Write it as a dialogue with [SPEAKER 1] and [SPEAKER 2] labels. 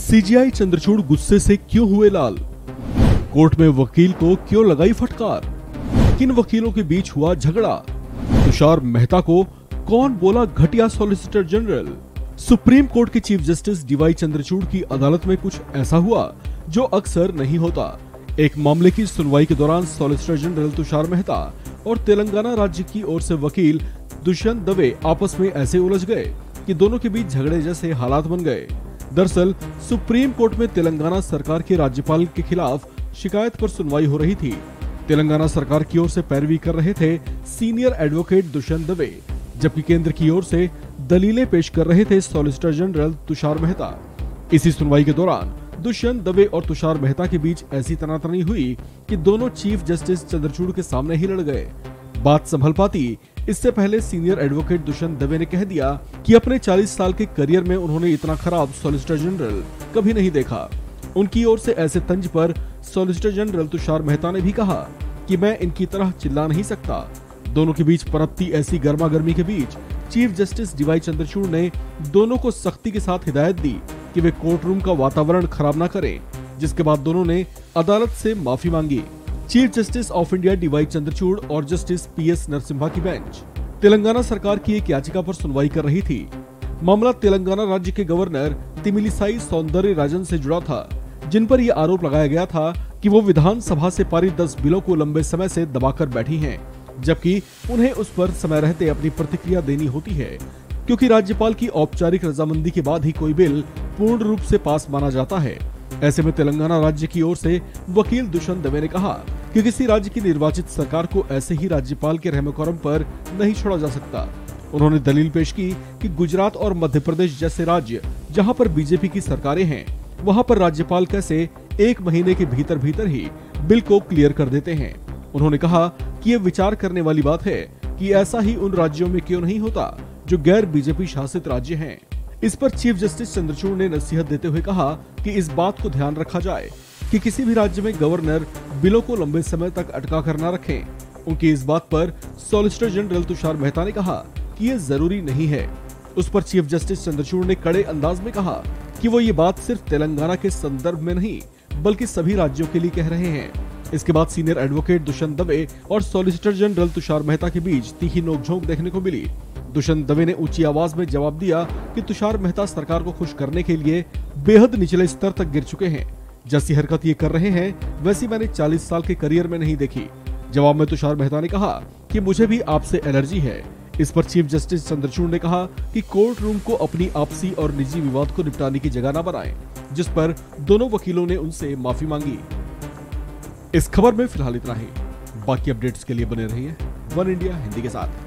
[SPEAKER 1] CGI Chandrachud गुस्से से क्यों हुए लाल? कोर्ट में वकील को क्यों लगाई फटकार? किन वकीलों के बीच हुआ झगड़ा? तुषार मेहता को कौन बोला घटिया सॉलिसिटर जनरल? सुप्रीम कोर्ट के चीफ जस्टिस डीवाई चंद्रचूड़ की अदालत में कुछ ऐसा हुआ जो अक्सर नहीं होता। एक मामले की सुनवाई के दौरान सॉलिसिटर जनरल तुषार मेहता और तेलंगाना राज्य की ओर से वकील दुष्यंत दवे आपस में ऐसे उलझ गए कि दोनों के बीच झगड़े जैसे हालात बन गए। दरअसल सुप्रीम कोर्ट में तेलंगाना सरकार के राज्यपाल के खिलाफ शिकायत पर सुनवाई हो रही थी। तेलंगाना सरकार की ओर से पैरवी कर रहे थे सीनियर एडवोकेट दुष्यंत दवे, जबकि केंद्र की ओर से दलीलें पेश कर रहे थे सॉलिसिटर जनरल तुषार मेहता। इसी सुनवाई के दौरान दुष्यंत दवे और तुषार मेहता के बीच ऐसी तनातनी हुई कि दोनों चीफ जस्टिस चंद्रचूड़ के सामने ही लड़ गए। बात संभल पाती इससे पहले सीनियर एडवोकेट दुष्यंत दवे ने कह दिया कि अपने 40 साल के करियर में उन्होंने इतना खराब सॉलिसिटर जनरल कभी नहीं देखा। उनकी ओर से ऐसे तंज पर सॉलिसिटर जनरल तुषार मेहता ने भी कहा कि मैं इनकी तरह चिल्ला नहीं सकता। दोनों के बीच पनपती ऐसी गर्मा गर्मी के बीच चीफ जस्टिस डीवाई चंद्रचूड़ ने दोनों को सख्ती के साथ हिदायत दी कि वे कोर्ट रूम का वातावरण खराब न करें, जिसके बाद दोनों ने अदालत से माफी मांगी। Chief justice of India DY Chandrachud और जस्टिस पीएस नरसिम्हा की बेंच तेलंगाना सरकार की एक याचिका पर सुनवाई कर रही थी। मामला तेलंगाना राज्य के गवर्नर तिमिलिसाई सौंदरराजन से जुड़ा था, जिन पर यह आरोप लगाया गया था कि वो विधानसभा से पारित 10 बिलों को लंबे समय से दबाकर बैठी हैं, जबकि उन्हें उस पर समय रहते अपनी प्रतिक्रिया देनी होती है, क्योंकि राज्यपाल की औपचारिक रजामंदी के बाद ही कोई बिल पूर्ण रूप से पास माना जाता है। ऐसे में तेलंगाना राज्य की ओर से वकील दुष्यंत दवे ने कहा कि किसी राज्य की निर्वाचित सरकार को ऐसे ही राज्यपाल के रहमकरम पर नहीं छोड़ा जा सकता। उन्होंने दलील पेश की कि गुजरात और मध्य प्रदेश जैसे राज्य जहां पर बीजेपी की सरकारें हैं, वहां पर राज्यपाल कैसे 1 महीने के भीतर भीतर ही बिल को क्लियर कर देते हैं। उन्होंने कहा कि ये विचार करने वाली बात है कि ऐसा ही उन राज्यों में क्यों नहीं होता जो गैर बीजेपी शासित राज्य हैं। इस पर चीफ जस्टिस चंद्रचूड़ ने नसीहत देते हुए कहा कि इस बात को ध्यान रखा जाए कि किसी भी राज्य में गवर्नर बिलों को लंबे समय तक अटका कर न रखें। उनकी इस बात पर सॉलिसिटर जनरल तुषार मेहता ने कहा कि ये जरूरी नहीं है। उस पर चीफ जस्टिस चंद्रचूड़ ने कड़े अंदाज में कहा कि वो ये बात सिर्फ तेलंगाना के संदर्भ में नहीं बल्कि सभी राज्यों के लिए कह रहे हैं। इसके बाद सीनियर एडवोकेट दुष्यंत दवे और सॉलिसिटर जनरल तुषार मेहता के बीच तीखी नोकझोंक देखने को मिली। दुष्यंत दवे ने ऊंची आवाज में जवाब दिया कि तुषार मेहता सरकार को खुश करने के लिए बेहद निचले स्तर तक गिर चुके हैं। जैसी हरकत ये कर रहे हैं वैसी मैंने 40 साल के करियर में नहीं देखी। जवाब में तुषार मेहता ने कहा कि मुझे भी आपसे एलर्जी है। इस पर चीफ जस्टिस चंद्रचूड़ ने कहा कि कोर्ट रूम को अपनी आपसी और निजी विवाद को निपटाने की जगह न बनाएं, जिस पर दोनों वकीलों ने उनसे माफी मांगी। इस खबर में फिलहाल इतना ही। बाकी अपडेट्स के लिए बने रहिए वन इंडिया हिंदी के साथ।